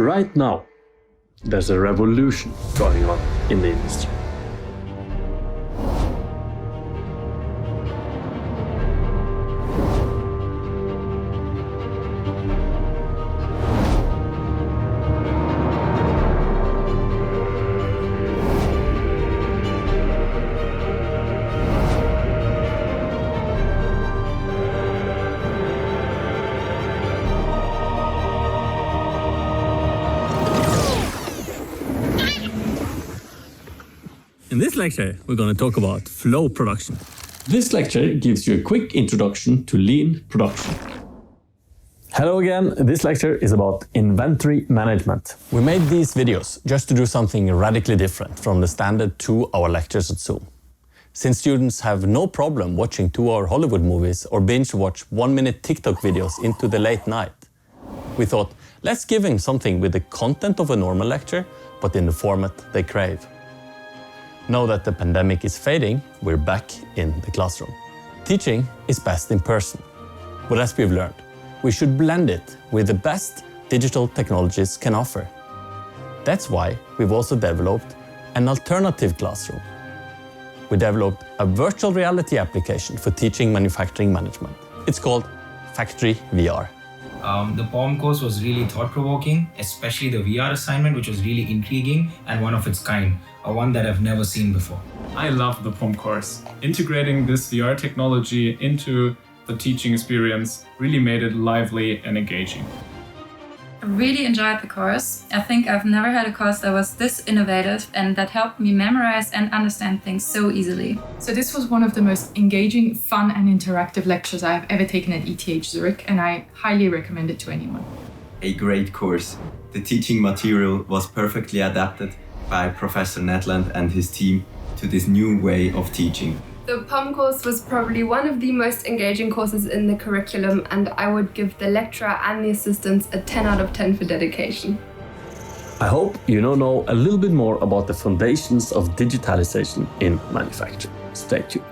right now, there's a revolution going on in the industry. In this lecture, we're going to talk about flow production. This lecture gives you a quick introduction to lean production. Hello again, this lecture is about inventory management. We made these videos just to do something radically different from the standard 2-hour lectures at Zoom. Since students have no problem watching 2-hour Hollywood movies or binge watch 1-minute TikTok videos into the late night, we thought, let's give them something with the content of a normal lecture, but in the format they crave. Now that the pandemic is fading, we're back in the classroom. Teaching is best in person. But as we've learned, we should blend it with the best digital technologies can offer. That's why we've also developed an alternative classroom. We developed a virtual reality application for teaching manufacturing management. It's called FactoryVR. The POM course was really thought-provoking, especially the VR assignment, which was really intriguing and one of its kind, one that I've never seen before. I love the POM course. Integrating this VR technology into the teaching experience really made it lively and engaging. I really enjoyed the course. I think I've never had a course that was this innovative and that helped me memorize and understand things so easily. So this was one of the most engaging, fun and interactive lectures I've ever taken at ETH Zurich, and I highly recommend it to anyone. A great course. The teaching material was perfectly adapted by Professor Netland and his team to this new way of teaching. The POM course was probably one of the most engaging courses in the curriculum, and I would give the lecturer and the assistants a 10 out of 10 for dedication. I hope you now know a little bit more about the foundations of digitalization in manufacturing. Stay tuned.